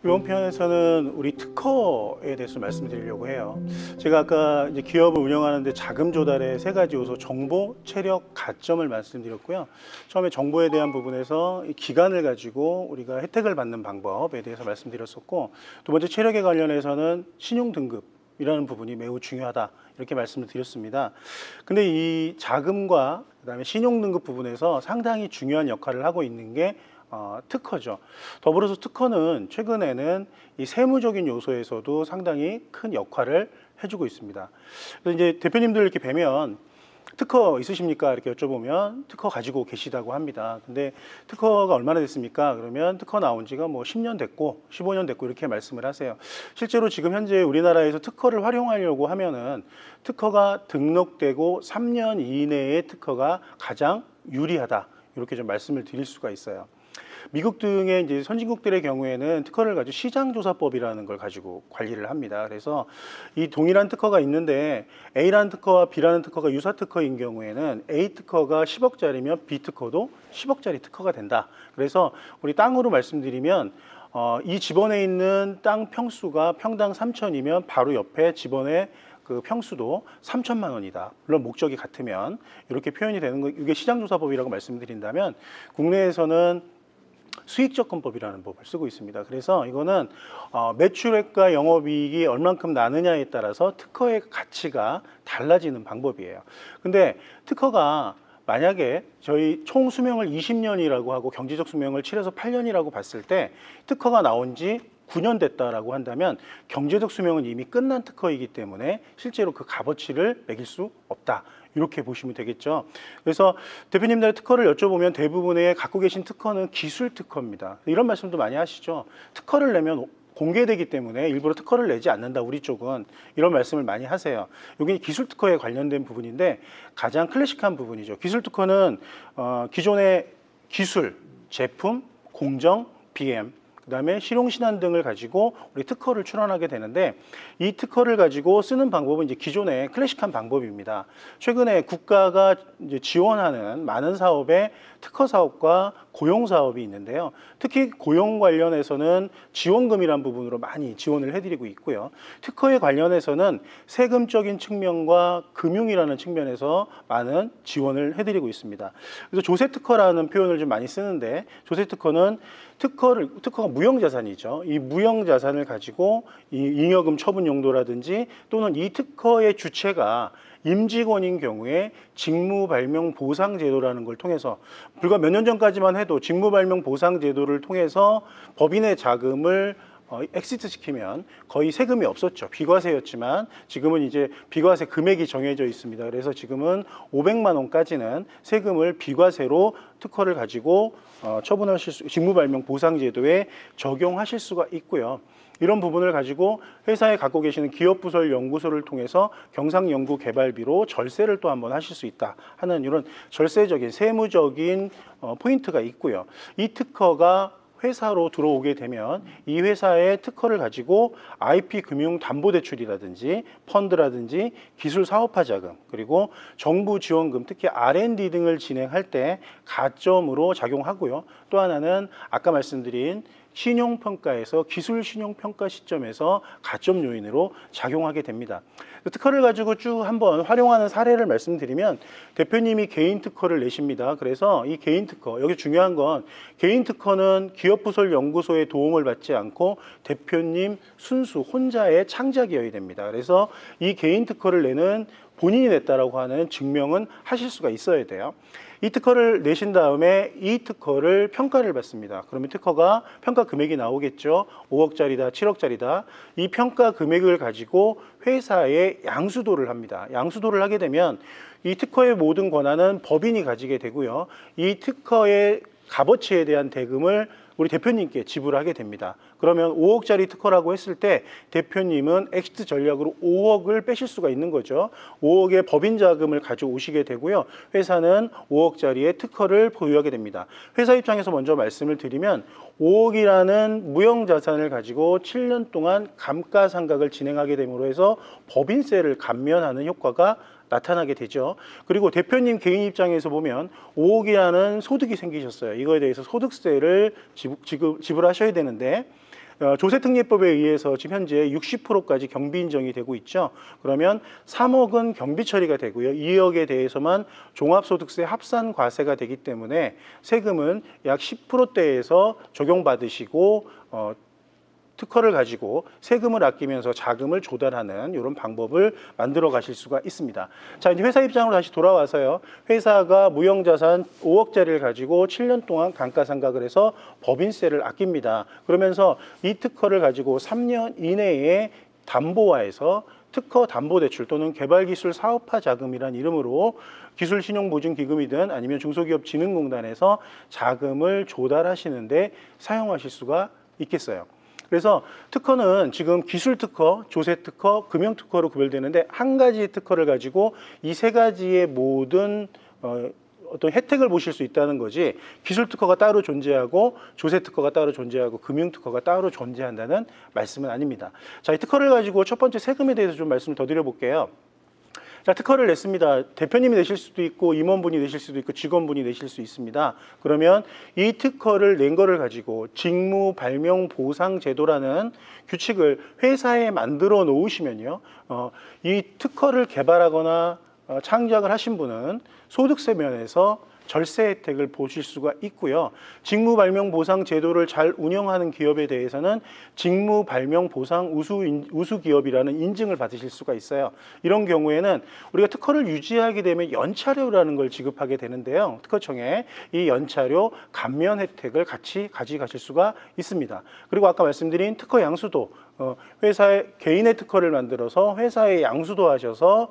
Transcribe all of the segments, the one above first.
이번 편에서는 우리 특허에 대해서 말씀드리려고 해요. 제가 아까 이제 기업을 운영하는데 자금 조달의 세 가지 요소, 정보, 체력, 가점을 말씀드렸고요. 처음에 정보에 대한 부분에서 이 기간을 가지고 우리가 혜택을 받는 방법에 대해서 말씀드렸었고, 두 번째 체력에 관련해서는 신용 등급이라는 부분이 매우 중요하다, 이렇게 말씀을 드렸습니다. 근데 이 자금과 그다음에 신용 등급 부분에서 상당히 중요한 역할을 하고 있는 게 특허죠. 더불어서 특허는 최근에는 이 세무적인 요소에서도 상당히 큰 역할을 해주고 있습니다. 그래서 이제 대표님들 이렇게 뵈면 특허 있으십니까? 이렇게 여쭤보면 특허 가지고 계시다고 합니다. 근데 특허가 얼마나 됐습니까? 그러면 특허 나온 지가 뭐 10년 됐고 15년 됐고 이렇게 말씀을 하세요. 실제로 지금 현재 우리나라에서 특허를 활용하려고 하면은 특허가 등록되고 3년 이내의 특허가 가장 유리하다, 이렇게 좀 말씀을 드릴 수가 있어요. 미국 등의 이제 선진국들의 경우에는 특허를 가지고 시장조사법이라는 걸 가지고 관리를 합니다. 그래서 이 동일한 특허가 있는데 A라는 특허와 B라는 특허가 유사 특허인 경우에는 A 특허가 10억짜리면 B 특허도 10억짜리 특허가 된다. 그래서 우리 땅으로 말씀드리면 이 지번에 있는 땅 평수가 평당 3천이면 바로 옆에 지번에 그 평수도 3천만 원이다. 물론 목적이 같으면 이렇게 표현이 되는 거, 이게 시장조사법이라고 말씀드린다면, 국내에서는 수익접근법이라는 법을 쓰고 있습니다. 그래서 이거는 매출액과 영업이익이 얼만큼 나느냐에 따라서 특허의 가치가 달라지는 방법이에요. 근데 특허가 만약에 저희 총 수명을 20년이라고 하고 경제적 수명을 7에서 8년이라고 봤을 때 특허가 나온 지 9년 됐다라고 한다면 경제적 수명은 이미 끝난 특허이기 때문에 실제로 그 값어치를 매길 수 없다, 이렇게 보시면 되겠죠. 그래서 대표님들의 특허를 여쭤보면 대부분의 갖고 계신 특허는 기술 특허입니다. 이런 말씀도 많이 하시죠. 특허를 내면 공개되기 때문에 일부러 특허를 내지 않는다, 우리 쪽은, 이런 말씀을 많이 하세요. 여기 기술 특허에 관련된 부분인데 가장 클래식한 부분이죠. 기술 특허는 기존의 기술, 제품, 공정, BM, 그다음에 실용신안 등을 가지고 우리 특허를 출원하게 되는데, 이 특허를 가지고 쓰는 방법은 이제 기존의 클래식한 방법입니다. 최근에 국가가 이제 지원하는 많은 사업에 특허 사업과 고용 사업이 있는데요. 특히 고용 관련해서는 지원금이란 부분으로 많이 지원을 해드리고 있고요. 특허에 관련해서는 세금적인 측면과 금융이라는 측면에서 많은 지원을 해드리고 있습니다. 그래서 조세 특허라는 표현을 좀 많이 쓰는데, 조세 특허는 특허가 무형자산이죠. 이 무형자산을 가지고 이 잉여금 처분 용도라든지, 또는 이 특허의 주체가 임직원인 경우에 직무발명보상제도라는 걸 통해서, 불과 몇 년 전까지만 해도 직무발명보상제도를 통해서 법인의 자금을 엑시트 시키면 거의 세금이 없었죠. 비과세였지만 지금은 이제 비과세 금액이 정해져 있습니다. 그래서 지금은 500만 원까지는 세금을 비과세로 특허를 가지고 처분하실 수, 직무발명보상제도에 적용하실 수가 있고요. 이런 부분을 가지고 회사에 갖고 계시는 기업부설 연구소를 통해서 경상연구개발비로 절세를 또 한번 하실 수 있다 하는 이런 절세적인 세무적인 포인트가 있고요. 이 특허가 회사로 들어오게 되면 이 회사의 특허를 가지고 IP 금융담보대출이라든지 펀드라든지 기술 사업화 자금, 그리고 정부 지원금, 특히 R&D 등을 진행할 때 가점으로 작용하고요. 또 하나는 아까 말씀드린 신용평가에서 기술 신용평가 시점에서 가점 요인으로 작용하게 됩니다. 특허를 가지고 쭉 한번 활용하는 사례를 말씀드리면, 대표님이 개인 특허를 내십니다. 그래서 이 개인 특허, 여기 중요한 건 개인 특허는 기업부설 연구소의 도움을 받지 않고 대표님 순수 혼자의 창작이어야 됩니다. 그래서 이 개인 특허를 내는, 본인이 냈다라고 하는 증명은 하실 수가 있어야 돼요. 이 특허를 내신 다음에 이 특허를 평가를 받습니다. 그러면 특허가 평가 금액이 나오겠죠. 5억짜리다, 7억짜리다. 이 평가 금액을 가지고 회사에 양수도를 합니다. 양수도를 하게 되면 이 특허의 모든 권한은 법인이 가지게 되고요. 이 특허의 값어치에 대한 대금을 우리 대표님께 지불하게 됩니다. 그러면 5억짜리 특허라고 했을 때 대표님은 엑시트 전략으로 5억을 빼실 수가 있는 거죠. 5억의 법인 자금을 가져오시게 되고요. 회사는 5억짜리의 특허를 보유하게 됩니다. 회사 입장에서 먼저 말씀을 드리면, 5억이라는 무형자산을 가지고 7년 동안 감가상각을 진행하게 됨으로 해서 법인세를 감면하는 효과가 나타나게 되죠. 그리고 대표님 개인 입장에서 보면 5억이라는 소득이 생기셨어요. 이거에 대해서 소득세를 지불하셔야 되는데, 조세특례법에 의해서 지금 현재 60%까지 경비 인정이 되고 있죠. 그러면 3억은 경비 처리가 되고요. 2억에 대해서만 종합소득세 합산 과세가 되기 때문에 세금은 약 10%대에서 적용받으시고 특허를 가지고 세금을 아끼면서 자금을 조달하는 이런 방법을 만들어 가실 수가 있습니다. 자, 이제 회사 입장으로 다시 돌아와서요. 회사가 무형자산 5억짜리를 가지고 7년 동안 감가상각을 해서 법인세를 아낍니다. 그러면서 이 특허를 가지고 3년 이내에 담보화해서 특허 담보대출 또는 개발기술 사업화 자금이란 이름으로 기술신용보증기금이든 아니면 중소기업진흥공단에서 자금을 조달하시는데 사용하실 수가 있겠어요. 그래서 특허는 지금 기술특허, 조세특허, 금융특허로 구별되는데 한 가지 특허를 가지고 이 세 가지의 모든 어떤 혜택을 보실 수 있다는 거지, 기술특허가 따로 존재하고 조세특허가 따로 존재하고 금융특허가 따로 존재한다는 말씀은 아닙니다. 자, 이 특허를 가지고 첫 번째 세금에 대해서 좀 말씀을 더 드려볼게요. 자, 특허를 냈습니다. 대표님이 내실 수도 있고 임원분이 내실 수도 있고 직원분이 내실 수 있습니다. 그러면 이 특허를 낸 거를 가지고 직무발명보상제도라는 규칙을 회사에 만들어 놓으시면요, 이 특허를 개발하거나 창작을 하신 분은 소득세 면에서 절세 혜택을 보실 수가 있고요. 직무발명보상 제도를 잘 운영하는 기업에 대해서는 직무발명보상 우수기업이라는 인증을 받으실 수가 있어요. 이런 경우에는 우리가 특허를 유지하게 되면 연차료라는 걸 지급하게 되는데요. 특허청에 이 연차료 감면 혜택을 같이 가져가실 수가 있습니다. 그리고 아까 말씀드린 특허 양수도, 회사의 개인의 특허를 만들어서 회사에 양수도 하셔서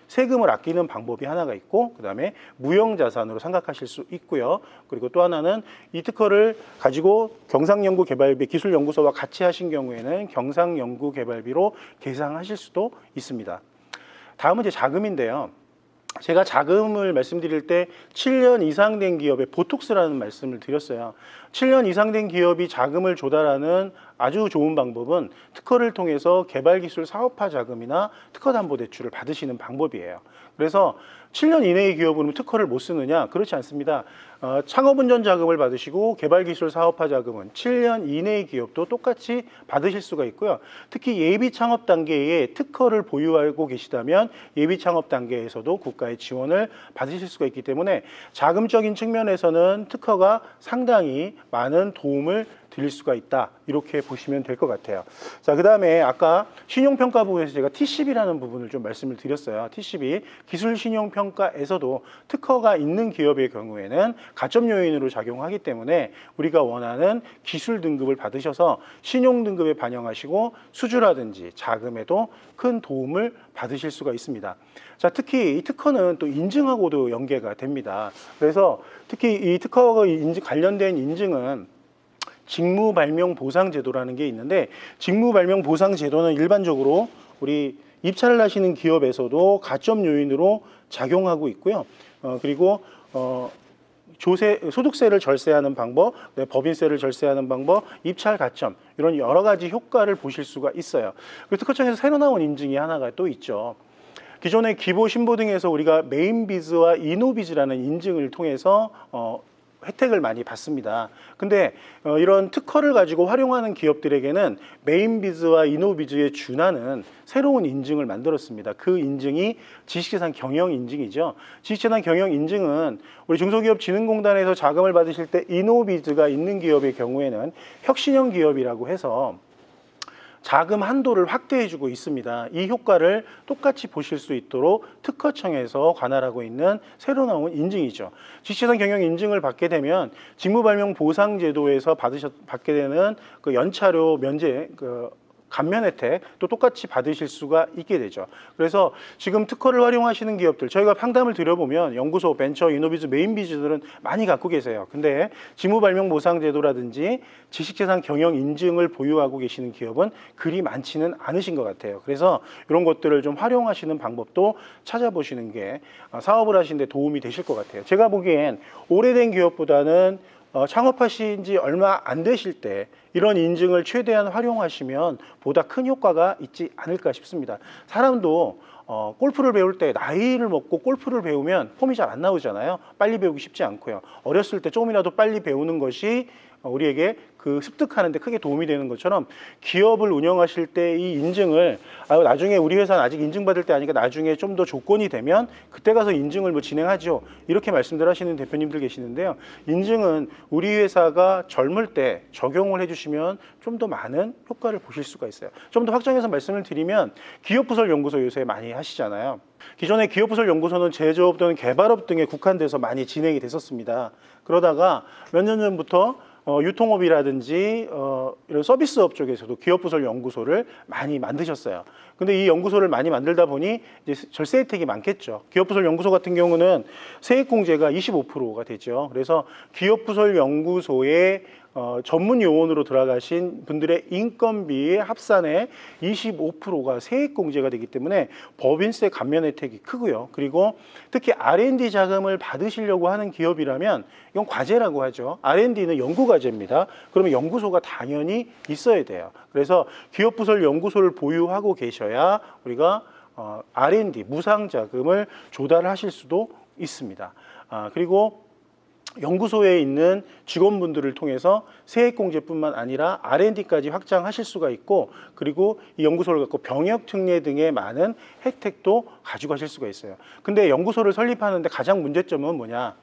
세금을 아끼는 방법이 하나가 있고, 그 다음에 무형자산으로 생각하실 수 있고요. 그리고 또 하나는 이 특허를 가지고 경상연구개발비 기술연구소와 같이 하신 경우에는 경상연구개발비로 계상하실 수도 있습니다. 다음은 이제 자금인데요. 제가 자금을 말씀드릴 때 7년 이상 된 기업에 보톡스라는 말씀을 드렸어요. 7년 이상 된 기업이 자금을 조달하는 아주 좋은 방법은 특허를 통해서 개발기술 사업화 자금이나 특허담보대출을 받으시는 방법이에요. 그래서 7년 이내의 기업은 특허를 못 쓰느냐? 그렇지 않습니다. 창업운전 자금을 받으시고 개발기술 사업화 자금은 7년 이내의 기업도 똑같이 받으실 수가 있고요. 특히 예비 창업 단계에 특허를 보유하고 계시다면 예비 창업 단계에서도 국가의 지원을 받으실 수가 있기 때문에 자금적인 측면에서는 특허가 상당히 많은 도움을 드릴 수가 있다, 이렇게 보시면 될 것 같아요. 자, 그 다음에 아까 신용평가 부분에서 제가 T10이라는 부분을 좀 말씀을 드렸어요. T10이 기술신용평가에서도 특허가 있는 기업의 경우에는 가점 요인으로 작용하기 때문에 우리가 원하는 기술 등급을 받으셔서 신용 등급에 반영하시고 수주라든지 자금에도 큰 도움을 받으실 수가 있습니다. 자, 특히 이 특허는 또 인증하고도 연계가 됩니다. 그래서 특히 이 특허가 관련된 인증은 직무발명보상제도라는 게 있는데, 직무발명보상제도는 일반적으로 우리 입찰을 하시는 기업에서도 가점 요인으로 작용하고 있고요. 그리고 소득세를 절세하는 방법, 법인세를 절세하는 방법, 입찰 가점, 이런 여러 가지 효과를 보실 수가 있어요. 그리고 특허청에서 새로 나온 인증이 하나가 또 있죠. 기존의 기보, 신보 등에서 우리가 메인비즈와 이노비즈라는 인증을 통해서 혜택을 많이 받습니다. 근데 이런 특허를 가지고 활용하는 기업들에게는 메인비즈와 이노비즈에 준하는 새로운 인증을 만들었습니다. 그 인증이 지식재산 경영 인증이죠. 지식재산 경영 인증은 우리 중소기업진흥공단에서 자금을 받으실 때 이노비즈가 있는 기업의 경우에는 혁신형 기업이라고 해서 자금 한도를 확대해주고 있습니다. 이 효과를 똑같이 보실 수 있도록 특허청에서 관할하고 있는 새로 나온 인증이죠. 지식재산 경영 인증을 받게 되면 직무발명보상제도에서 받게 되는 그 연차료 면제, 감면 혜택 또 똑같이 받으실 수가 있게 되죠. 그래서 지금 특허를 활용하시는 기업들, 저희가 상담을 드려보면 연구소, 벤처, 이노비즈, 메인비즈들은 많이 갖고 계세요. 근데 직무발명보상제도라든지 지식재산 경영 인증을 보유하고 계시는 기업은 그리 많지는 않으신 것 같아요. 그래서 이런 것들을 좀 활용하시는 방법도 찾아보시는 게 사업을 하시는 데 도움이 되실 것 같아요. 제가 보기엔 오래된 기업보다는 창업하신 지 얼마 안 되실 때 이런 인증을 최대한 활용하시면 보다 큰 효과가 있지 않을까 싶습니다. 사람도 골프를 배울 때 나이를 먹고 골프를 배우면 폼이 잘 안 나오잖아요. 빨리 배우기 쉽지 않고요. 어렸을 때 조금이라도 빨리 배우는 것이 우리에게 그 습득하는 데 크게 도움이 되는 것처럼 기업을 운영하실 때 이 인증을 나중에 우리 회사는 아직 인증받을 때 아니니까 나중에 좀 더 조건이 되면 그때 가서 인증을 뭐 진행하죠. 이렇게 말씀들 하시는 대표님들 계시는데요. 인증은 우리 회사가 젊을 때 적용을 해주시면 좀 더 많은 효과를 보실 수가 있어요. 좀 더 확장해서 말씀을 드리면 기업부설 연구소 요새 많이 하시잖아요. 기존에 기업부설 연구소는 제조업 또는 개발업 등에 국한돼서 많이 진행이 됐었습니다. 그러다가 몇 년 전부터 유통업이라든지 이런 서비스업 쪽에서도 기업부설 연구소를 많이 만드셨어요. 근데 이 연구소를 많이 만들다 보니 이제 절세 혜택이 많겠죠. 기업부설 연구소 같은 경우는 세액공제가 25%가 되죠. 그래서 기업부설 연구소에 전문 요원으로 들어가신 분들의 인건비의 합산의 25%가 세액공제가 되기 때문에 법인세 감면 혜택이 크고요. 그리고 특히 R&D 자금을 받으시려고 하는 기업이라면 이건 과제라고 하죠. R&D는 연구과제입니다. 그러면 연구소가 당연히 있어야 돼요. 그래서 기업부설 연구소를 보유하고 계셔야 우리가 R&D, 무상자금을 조달하실 수도 있습니다. 그리고 연구소에 있는 직원분들을 통해서 세액공제뿐만 아니라 R&D까지 확장하실 수가 있고, 그리고 이 연구소를 갖고 병역특례 등의 많은 혜택도 가지고 가실 수가 있어요. 근데 연구소를 설립하는데 가장 문제점은 뭐냐?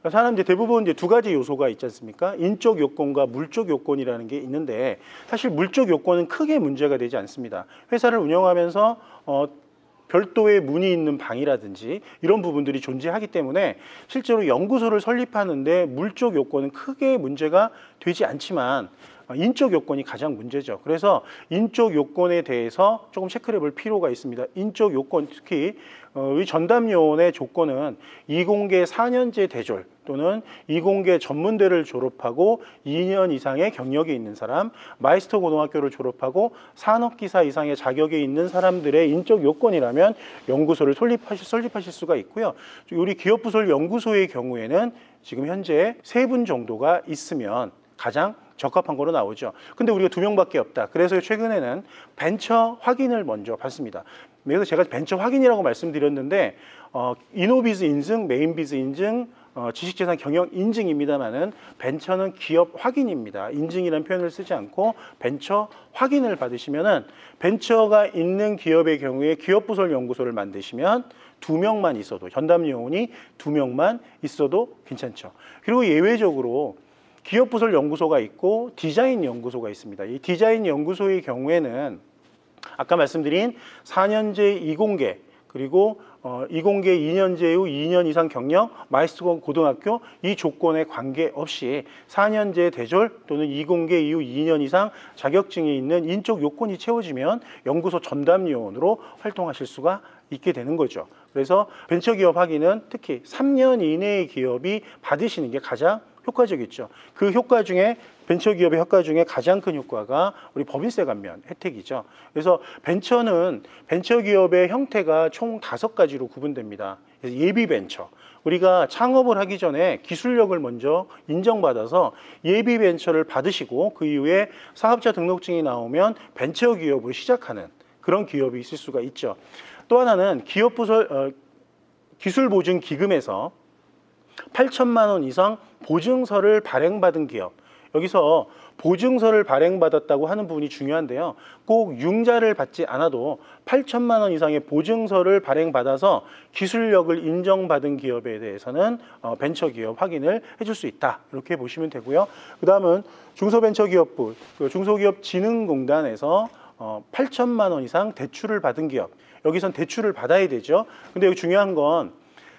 사람들 대부분 이제 두 가지 요소가 있지 않습니까? 인적 요건과 물적 요건이라는 게 있는데, 사실 물적 요건은 크게 문제가 되지 않습니다. 회사를 운영하면서 별도의 문이 있는 방이라든지 이런 부분들이 존재하기 때문에 실제로 연구소를 설립하는데 물적 요건은 크게 문제가 되지 않지만 인적 요건이 가장 문제죠. 그래서 인적 요건에 대해서 조금 체크를 해볼 필요가 있습니다. 인적 요건, 특히 이 전담요원의 조건은 이공계 4년제 대졸 또는 이공계 전문대를 졸업하고 2년 이상의 경력이 있는 사람, 마이스터 고등학교를 졸업하고 산업기사 이상의 자격이 있는 사람들의 인적 요건이라면 연구소를 설립하실 수가 있고요. 우리 기업부설 연구소의 경우에는 지금 현재 3분 정도가 있으면 가장 적합한 거로 나오죠. 근데 우리가 2명밖에 없다. 그래서 최근에는 벤처 확인을 먼저 받습니다. 그래서 제가 벤처 확인이라고 말씀드렸는데 이노비즈 인증, 메인비즈 인증, 지식재산 경영 인증입니다만은 벤처는 기업 확인입니다. 인증이라는 표현을 쓰지 않고 벤처 확인을 받으시면은 벤처가 있는 기업의 경우에 기업부설 연구소를 만드시면 2명만 있어도, 전담 요원이 2명만 있어도 괜찮죠. 그리고 예외적으로 기업부설 연구소가 있고 디자인 연구소가 있습니다. 이 디자인 연구소의 경우에는 아까 말씀드린 4년제 이공계, 그리고 이공계 2년제 후 2년 이상 경력, 마이스터 고등학교 이 조건에 관계없이 4년제 대졸 또는 이공계 이후 2년 이상 자격증이 있는 인적 요건이 채워지면 연구소 전담 요원으로 활동하실 수가 있게 되는 거죠. 그래서 벤처기업 확인은 특히 3년 이내의 기업이 받으시는 게 가장 효과적이죠. 그 효과 중에 벤처기업의 효과 중에 가장 큰 효과가 우리 법인세 감면 혜택이죠. 그래서 벤처는 벤처기업의 형태가 총 5가지로 구분됩니다. 그래서 예비 벤처, 우리가 창업을 하기 전에 기술력을 먼저 인정받아서 예비 벤처를 받으시고 그 이후에 사업자 등록증이 나오면 벤처기업으로 시작하는 그런 기업이 있을 수가 있죠. 또 하나는 기업부설 기술보증기금에서 8천만 원 이상 보증서를 발행받은 기업, 여기서 보증서를 발행받았다고 하는 부분이 중요한데요. 꼭 융자를 받지 않아도 8천만 원 이상의 보증서를 발행받아서 기술력을 인정받은 기업에 대해서는 벤처기업 확인을 해줄 수 있다. 이렇게 보시면 되고요. 그 다음은 중소벤처기업부, 중소기업진흥공단에서 8천만 원 이상 대출을 받은 기업, 여기선 대출을 받아야 되죠. 근데 여기 중요한 건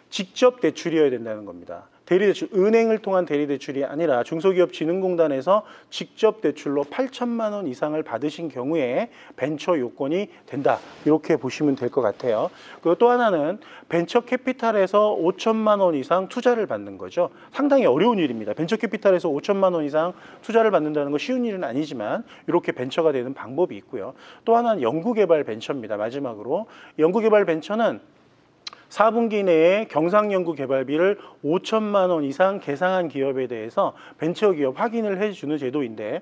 직접 대출이어야 된다는 겁니다. 대리대출, 은행을 통한 대리대출이 아니라 중소기업진흥공단에서 직접 대출로 8천만 원 이상을 받으신 경우에 벤처 요건이 된다. 이렇게 보시면 될 것 같아요. 그리고 또 하나는 벤처 캐피탈에서 5천만 원 이상 투자를 받는 거죠. 상당히 어려운 일입니다. 벤처 캐피탈에서 5천만 원 이상 투자를 받는다는 거 쉬운 일은 아니지만 이렇게 벤처가 되는 방법이 있고요. 또 하나는 연구개발 벤처입니다. 마지막으로 연구개발 벤처는 4분기 내에 경상연구 개발비를 5천만 원 이상 계상한 기업에 대해서 벤처기업 확인을 해주는 제도인데,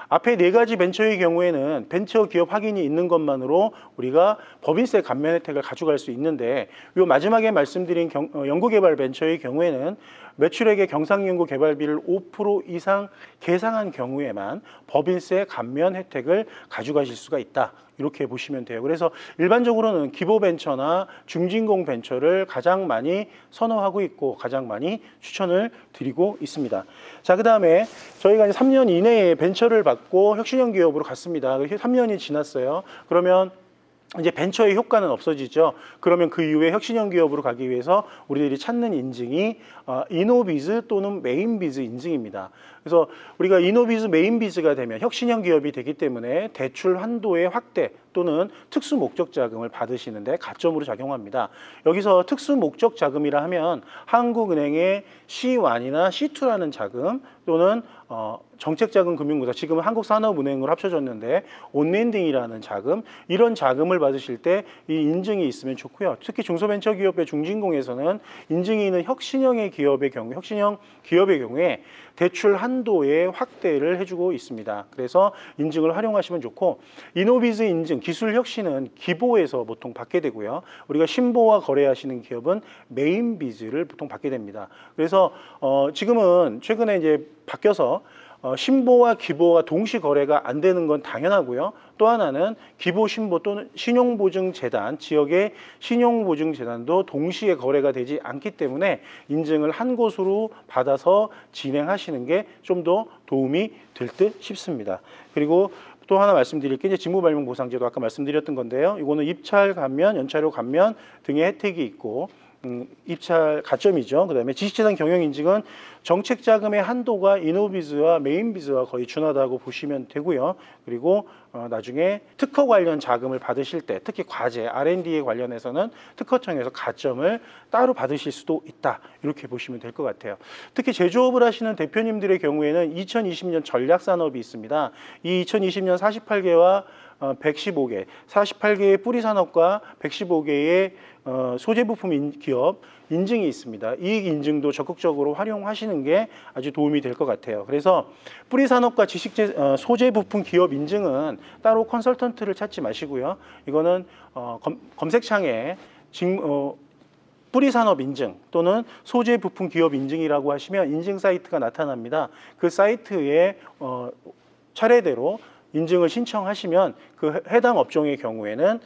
앞에 4가지 벤처의 경우에는 벤처기업 확인이 있는 것만으로 우리가 법인세 감면 혜택을 가져갈 수 있는데, 이 마지막에 말씀드린 연구개발 벤처의 경우에는 매출액의 경상연구개발비를 5% 이상 계상한 경우에만 법인세 감면 혜택을 가져가실 수가 있다. 이렇게 보시면 돼요. 그래서 일반적으로는 기보벤처나 중진공벤처를 가장 많이 선호하고 있고 가장 많이 추천을 드리고 있습니다. 자, 그 다음에 저희가 이제 3년 이내에 벤처를 받고 혁신형 기업으로 갔습니다. 3년이 지났어요. 그러면 이제 벤처의 효과는 없어지죠. 그러면 그 이후에 혁신형 기업으로 가기 위해서 우리들이 찾는 인증이 이노비즈 또는 메인비즈 인증입니다. 그래서 우리가 이노비즈, 메인비즈가 되면 혁신형 기업이 되기 때문에 대출 한도의 확대 또는 특수 목적 자금을 받으시는데 가점으로 작용합니다. 여기서 특수 목적 자금이라 하면 한국은행의 C1이나 C2라는 자금 또는 정책자금 금융구사, 지금은 한국산업은행으로 합쳐졌는데 온랜딩이라는 자금, 이런 자금을 받으실 때 이 인증이 있으면 좋고요. 특히 중소벤처기업의 중진공에서는 인증이 있는 혁신형 기업의 경우에 대출 한도의 확대를 해주고 있습니다. 그래서 인증을 활용하시면 좋고, 이노비즈 인증, 기술 혁신은 기보에서 보통 받게 되고요. 우리가 신보와 거래하시는 기업은 메인비즈를 보통 받게 됩니다. 그래서 지금은 최근에 이제 바뀌어서 신보와 기보가 동시 거래가 안 되는 건 당연하고요. 또 하나는 기보, 신보 또는 신용보증재단, 지역의 신용보증재단도 동시에 거래가 되지 않기 때문에 인증을 한 곳으로 받아서 진행하시는 게 좀 더 도움이 될 듯 싶습니다. 그리고 또 하나 말씀드릴 게 이제 직무발명보상제도 아까 말씀드렸던 건데요. 이거는 입찰 감면, 연차료 감면 등의 혜택이 있고 입찰 가점이죠. 그다음에 지식재산 경영 인증은 정책 자금의 한도가 이노비즈와 메인비즈와 거의 준하다고 보시면 되고요. 그리고 나중에 특허 관련 자금을 받으실 때, 특히 과제 R&D에 관련해서는 특허청에서 가점을 따로 받으실 수도 있다. 이렇게 보시면 될 것 같아요. 특히 제조업을 하시는 대표님들의 경우에는 2020년 전략산업이 있습니다. 이 2020년 48개와 115개, 48개의 뿌리산업과 115개의 소재부품 기업 인증이 있습니다. 이익 인증도 적극적으로 활용하시는 게 아주 도움이 될 것 같아요. 그래서 뿌리산업과 소재부품 기업 인증은 따로 컨설턴트를 찾지 마시고요. 이거는 검색창에 뿌리산업 인증 또는 소재부품 기업 인증이라고 하시면 인증 사이트가 나타납니다. 그 사이트에 차례대로 인증을 신청하시면 그 해당 업종의 경우에는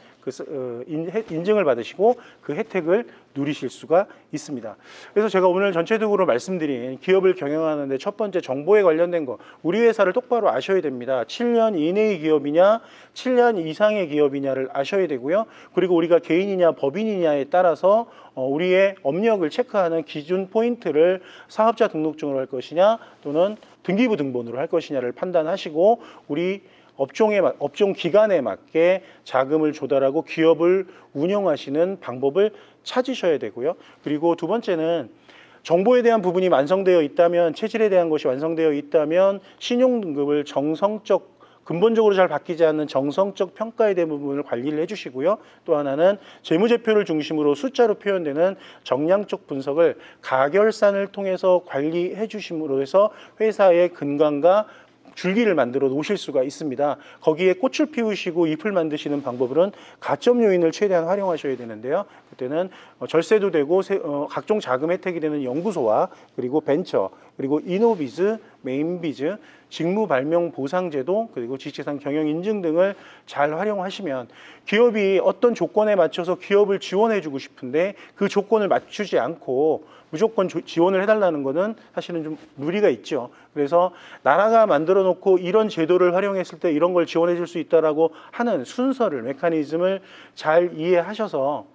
인증을 받으시고 그 혜택을 누리실 수가 있습니다. 그래서 제가 오늘 전체적으로 말씀드린 기업을 경영하는데 첫 번째 정보에 관련된 거, 우리 회사를 똑바로 아셔야 됩니다. 7년 이내의 기업이냐 7년 이상의 기업이냐를 아셔야 되고요. 그리고 우리가 개인이냐 법인이냐에 따라서 우리의 업력을 체크하는 기준 포인트를 사업자 등록증으로 할 것이냐 또는 등기부 등본으로 할 것이냐를 판단하시고 우리 업종 기간에 맞게 자금을 조달하고 기업을 운영하시는 방법을 찾으셔야 되고요. 그리고 두 번째는 정보에 대한 부분이 완성되어 있다면, 체질에 대한 것이 완성되어 있다면 신용등급을 근본적으로 잘 바뀌지 않는 정성적 평가에 대한 부분을 관리를 해주시고요. 또 하나는 재무제표를 중심으로 숫자로 표현되는 정량적 분석을 가결산을 통해서 관리해 주심으로 해서 회사의 근간과 줄기를 만들어 놓으실 수가 있습니다. 거기에 꽃을 피우시고 잎을 만드시는 방법으로는 가점 요인을 최대한 활용하셔야 되는데요. 그때는 절세도 되고 각종 자금 혜택이 되는 연구소와 그리고 벤처, 그리고 이노비즈, 메인비즈, 직무발명보상제도, 그리고 지식재산 경영인증 등을 잘 활용하시면 기업이 어떤 조건에 맞춰서 기업을 지원해주고 싶은데 그 조건을 맞추지 않고 무조건 지원을 해달라는 것은 사실은 좀 무리가 있죠. 그래서 나라가 만들어 놓고 이런 제도를 활용했을 때 이런 걸 지원해 줄 수 있다라고 하는 순서를, 메커니즘을 잘 이해하셔서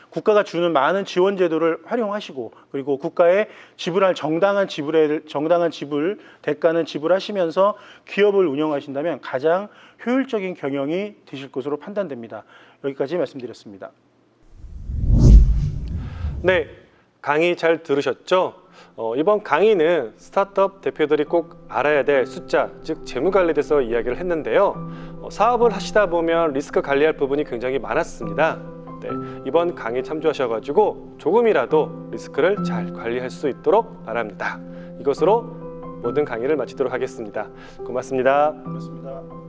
국가가 주는 많은 지원 제도를 활용하시고, 그리고 국가에 지불할 정당한 지불, 대가는 지불하시면서 기업을 운영하신다면 가장 효율적인 경영이 되실 것으로 판단됩니다. 여기까지 말씀드렸습니다. 네, 강의 잘 들으셨죠? 이번 강의는 스타트업 대표들이 꼭 알아야 될 숫자, 즉 재무관리에 대해서 이야기를 했는데요. 사업을 하시다 보면 리스크 관리할 부분이 굉장히 많았습니다. 네, 이번 강의 참조하셔가지고 조금이라도 리스크를 잘 관리할 수 있도록 바랍니다. 이것으로 모든 강의를 마치도록 하겠습니다. 고맙습니다. 고맙습니다.